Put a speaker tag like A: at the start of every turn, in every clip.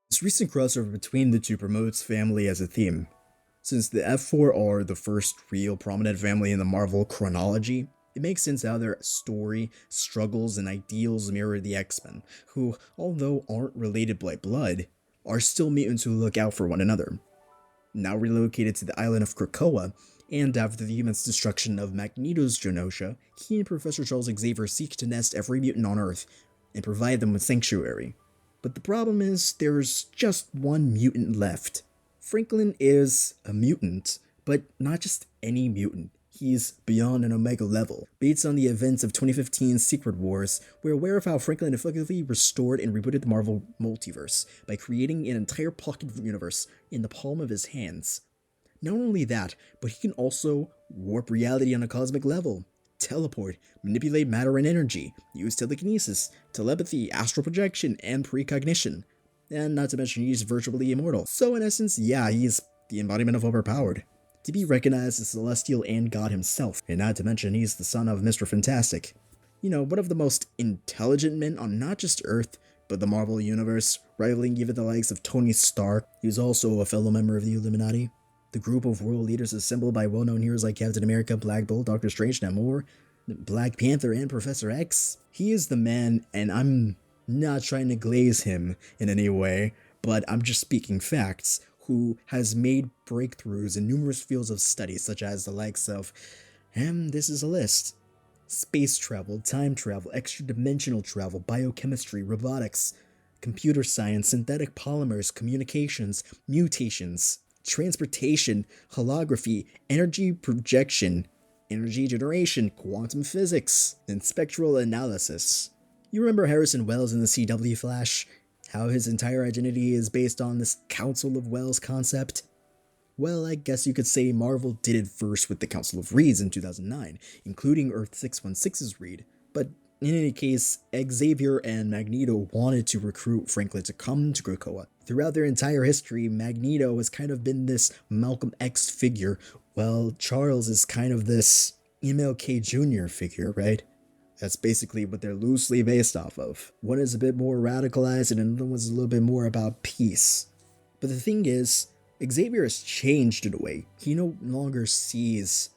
A: This recent crossover between the two promotes family as a theme. Since the F4 are the first real prominent family in the Marvel chronology, it makes sense how their story, struggles, and ideals mirror the X-Men, who, although aren't related by blood, are still mutants who look out for one another. Now relocated to the island of Krakoa, and after the humans' destruction of Magneto's Genosha, he and Professor Charles Xavier seek to nest every mutant on Earth and provide them with sanctuary. But the problem is, there's just one mutant left. Franklin is a mutant, but not just any mutant. He's beyond an Omega level. Based on the events of 2015's Secret Wars, we're aware of how Franklin effectively restored and rebooted the Marvel multiverse by creating an entire pocket universe in the palm of his hands. Not only that, but he can also warp reality on a cosmic level, teleport, manipulate matter and energy, use telekinesis, telepathy, astral projection, and precognition. And not to mention he's virtually immortal. So in essence, yeah, he's the embodiment of overpowered. To be recognized as celestial and God himself, and not to mention he's the son of Mr. Fantastic. You know, one of the most intelligent men on not just Earth, but the Marvel Universe, rivaling even the likes of Tony Stark. He was also a fellow member of the Illuminati. The group of world leaders assembled by well-known heroes like Captain America, Black Bolt, Doctor Strange, Namor, Black Panther, and Professor X. He is the man, and I'm not trying to glaze him in any way, but I'm just speaking facts, who has made breakthroughs in numerous fields of study, such as the likes of, and this is a list: space travel, time travel, extra-dimensional travel, biochemistry, robotics, computer science, synthetic polymers, communications, mutations, transportation, holography, energy projection, energy generation, quantum physics, and spectral analysis. You remember Harrison Wells in the CW Flash? How his entire identity is based on this Council of Wells concept? Well, I guess you could say Marvel did it first with the Council of Reeds in 2009, including Earth 616's Reed. But in any case, Xavier and Magneto wanted to recruit Franklin to come to Krakoa. Throughout their entire history, Magneto has kind of been this Malcolm X figure, while Charles is kind of this MLK Jr. figure, right? That's basically what they're loosely based off of. One is a bit more radicalized and another one's a little bit more about peace. But the thing is, Xavier has changed in a way. He no longer sees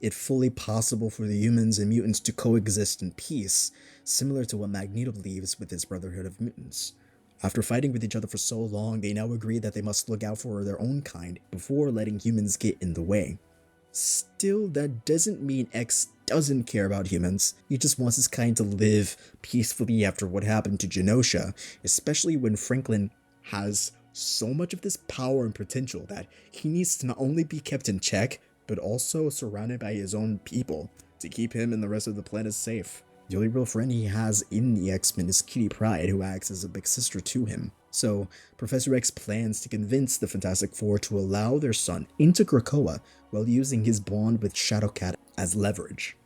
A: it fully possible for the humans and mutants to coexist in peace, similar to what Magneto believes with his Brotherhood of Mutants. After fighting with each other for so long, they now agree that they must look out for their own kind before letting humans get in the way. Still, that doesn't mean X doesn't care about humans. He just wants his kind to live peacefully after what happened to Genosha, especially when Franklin has so much of this power and potential that he needs to not only be kept in check, but also surrounded by his own people to keep him and the rest of the planet safe. The only real friend he has in the X-Men is Kitty Pryde, who acts as a big sister to him. So, Professor X plans to convince the Fantastic Four to allow their son into Krakoa while using his bond with Shadowcat as leverage.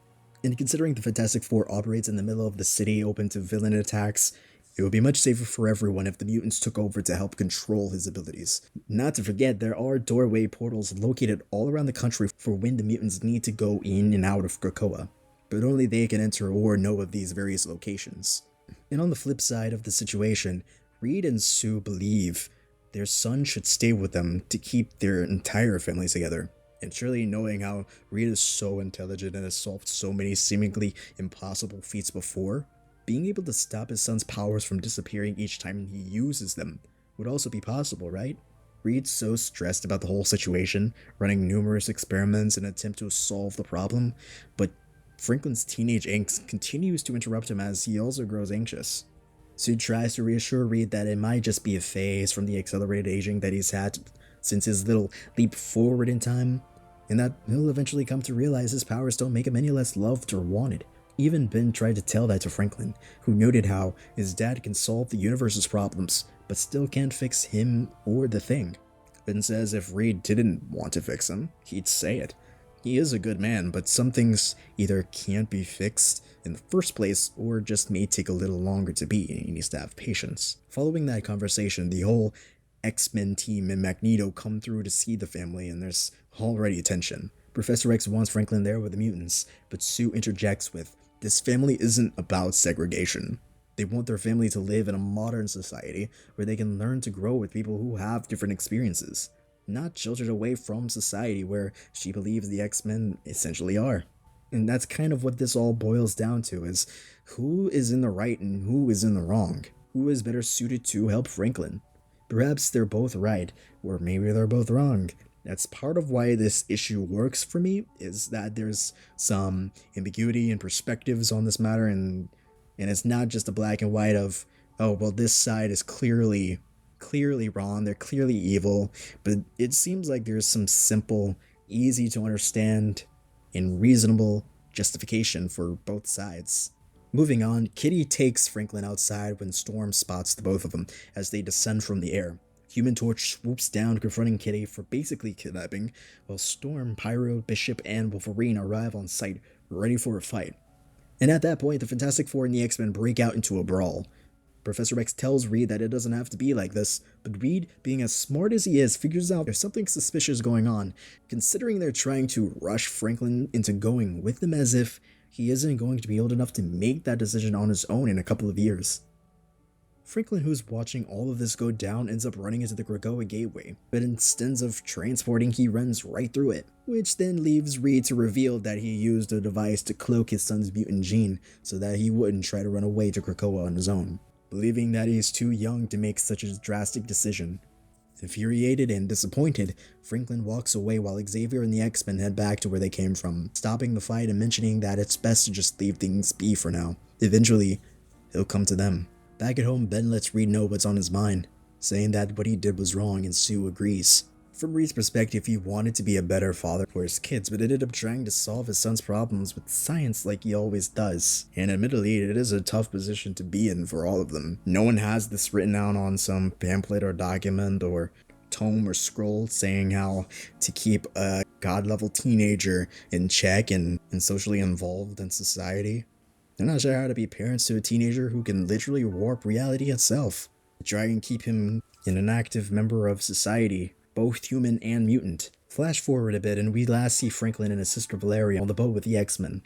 A: And considering the Fantastic Four operates in the middle of the city open to villain attacks, it would be much safer for everyone if the mutants took over to help control his abilities. Not to forget, there are doorway portals located all around the country for when the mutants need to go in and out of Krakoa, but only they can enter or know of these various locations. And on the flip side of the situation, Reed and Sue believe their son should stay with them to keep their entire families together. And surely knowing how Reed is so intelligent and has solved so many seemingly impossible feats before, being able to stop his son's powers from disappearing each time he uses them would also be possible, right? Reed's so stressed about the whole situation, running numerous experiments in an attempt to solve the problem, but Franklin's teenage angst continues to interrupt him as he also grows anxious. Sue tries to reassure Reed that it might just be a phase from the accelerated aging that he's had since his little leap forward in time, and that he'll eventually come to realize his powers don't make him any less loved or wanted. Even Ben tried to tell that to Franklin, who noted how his dad can solve the universe's problems, but still can't fix him or the Thing. Ben says if Reed didn't want to fix him, he'd say it. He is a good man, but some things either can't be fixed in the first place or just may take a little longer to be, and he needs to have patience. Following that conversation, the whole X-Men team and Magneto come through to see the family, and there's already tension. Professor X wants Franklin there with the mutants, but Sue interjects with, "This family isn't about segregation. They want their family to live in a modern society where they can learn to grow with people who have different experiences, not sheltered away from society where she believes the X-Men essentially are. And that's kind of what this all boils down to, is who is in the right and who is in the wrong. Who is better suited to help Franklin? Perhaps they're both right, or maybe they're both wrong. That's part of why this issue works for me, is that there's some ambiguity and perspectives on this matter, and it's not just a black and white of, oh, well, this side is clearly wrong, they're clearly evil, but it seems like there's some simple, easy to understand, and reasonable justification for both sides. Moving on, Kitty takes Franklin outside when Storm spots the both of them as they descend from the air. Human Torch swoops down, confronting Kitty for basically kidnapping, while Storm, Pyro, Bishop, and Wolverine arrive on site, ready for a fight. And at that point, the Fantastic Four and the X-Men break out into a brawl. Professor X tells Reed that it doesn't have to be like this, but Reed, being as smart as he is, figures out there's something suspicious going on, considering they're trying to rush Franklin into going with them as if he isn't going to be old enough to make that decision on his own in a couple of years. Franklin, who's watching all of this go down, ends up running into the Krakoa gateway, but instead of transporting, he runs right through it, which then leaves Reed to reveal that he used a device to cloak his son's mutant gene so that he wouldn't try to run away to Krakoa on his own. Believing that he's too young to make such a drastic decision. Infuriated and disappointed, Franklin walks away while Xavier and the X-Men head back to where they came from, stopping the fight and mentioning that it's best to just leave things be for now. Eventually, he'll come to them. Back at home, Ben lets Reed know what's on his mind, saying that what he did was wrong, and Sue agrees. From Reed's perspective, he wanted to be a better father for his kids, but ended up trying to solve his son's problems with science like he always does. And admittedly, it is a tough position to be in for all of them. No one has this written out on some pamphlet or document or tome or scroll saying how to keep a god-level teenager in check and socially involved in society. They're not sure how to be parents to a teenager who can literally warp reality itself. Try and keep him an active member of society, both human and mutant. Flash forward a bit and we last see Franklin and his sister Valeria on the boat with the X-Men,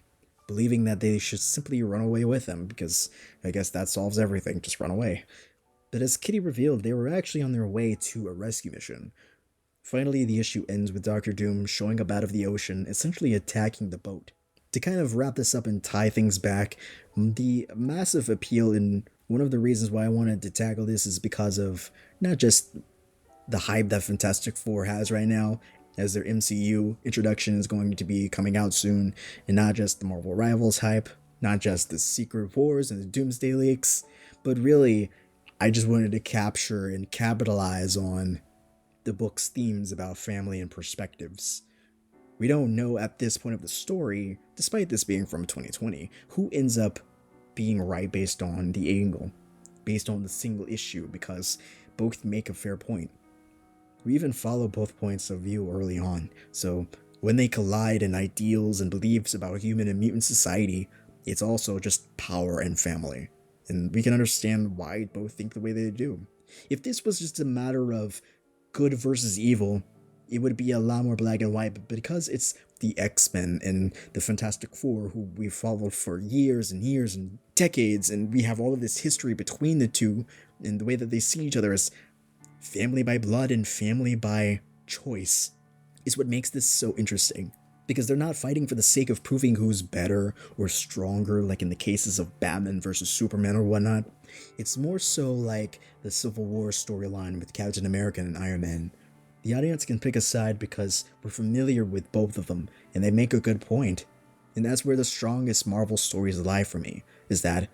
A: believing that they should simply run away with them because I guess that solves everything, just run away. But as Kitty revealed, they were actually on their way to a rescue mission. Finally, the issue ends with Doctor Doom showing up out of the ocean, essentially attacking the boat. To kind of wrap this up and tie things back, the massive appeal and one of the reasons why I wanted to tackle this is because of not just the hype that Fantastic Four has right now, as their MCU introduction is going to be coming out soon, and not just the Marvel Rivals hype, not just the Secret Wars and the Doomsday Leaks, but really, I just wanted to capture and capitalize on the book's themes about family and perspectives. We don't know at this point of the story, despite this being from 2020, who ends up being right based on the angle, based on the single issue, because both make a fair point. We even follow both points of view early on, so when they collide in ideals and beliefs about human and mutant society, it's also just power and family, and we can understand why both think the way they do. If this was just a matter of good versus evil, it would be a lot more black and white, but because it's the X-Men and the Fantastic Four who we've followed for years and years and decades, and we have all of this history between the two, and the way that they see each other as family by blood and family by choice, is what makes this so interesting. Because they're not fighting for the sake of proving who's better or stronger, like in the cases of Batman versus Superman or whatnot. It's more so like the Civil War storyline with Captain America and Iron Man. The audience can pick a side because we're familiar with both of them, and they make a good point. And that's where the strongest Marvel stories lie for me, is that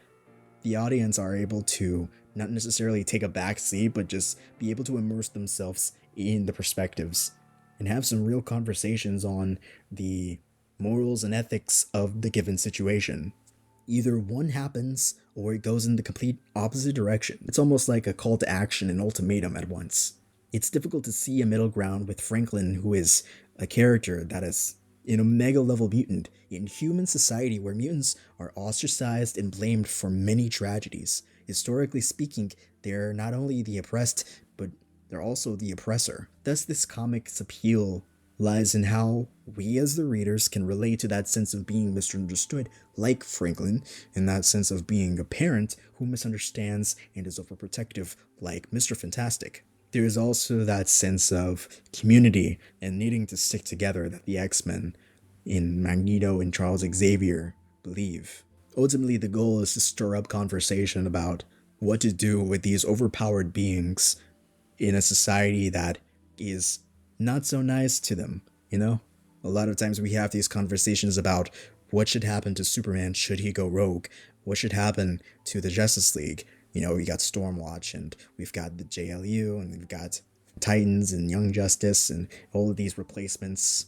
A: the audience are able to not necessarily take a back seat, but just be able to immerse themselves in the perspectives and have some real conversations on the morals and ethics of the given situation. Either one happens or it goes in the complete opposite direction. It's almost like a call to action and ultimatum at once. It's difficult to see a middle ground with Franklin, who is a character that is an omega level mutant in human society where mutants are ostracized and blamed for many tragedies. Historically speaking, they're not only the oppressed, but they're also the oppressor. Thus, this comic's appeal lies in how we as the readers can relate to that sense of being misunderstood, like Franklin, and that sense of being a parent who misunderstands and is overprotective, like Mr. Fantastic. There is also that sense of community and needing to stick together that the X-Men in Magneto and Charles Xavier believe. Ultimately, the goal is to stir up conversation about what to do with these overpowered beings in a society that is not so nice to them, you know? A lot of times we have these conversations about what should happen to Superman should he go rogue, what should happen to the Justice League. You know, we got Stormwatch, and we've got the JLU, and we've got Titans and Young Justice, and all of these replacements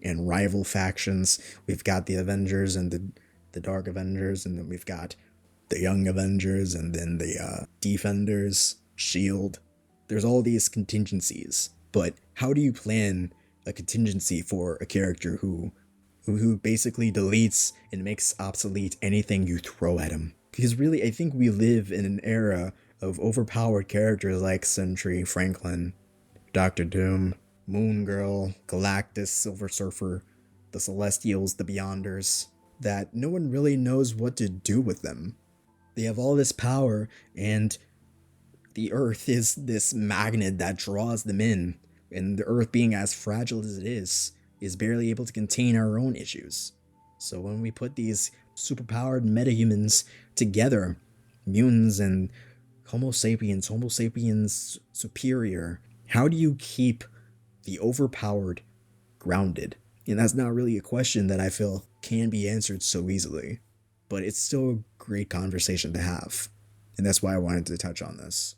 A: and rival factions. We've got the Avengers and the Dark Avengers, and then we've got the Young Avengers, and then the Defenders, Shield. There's all these contingencies, but how do you plan a contingency for a character who basically deletes and makes obsolete anything you throw at him? Because really, I think we live in an era of overpowered characters like Sentry, Franklin, Doctor Doom, Moon Girl, Galactus, Silver Surfer, the Celestials, the Beyonders, that no one really knows what to do with them. They have all this power, and the Earth is this magnet that draws them in, and the Earth, being as fragile as it is barely able to contain our own issues. So when we put these superpowered metahumans together, mutants and Homo sapiens superior, how do you keep the overpowered grounded? And that's not really a question that I feel can be answered so easily, but it's still a great conversation to have. And that's why I wanted to touch on this.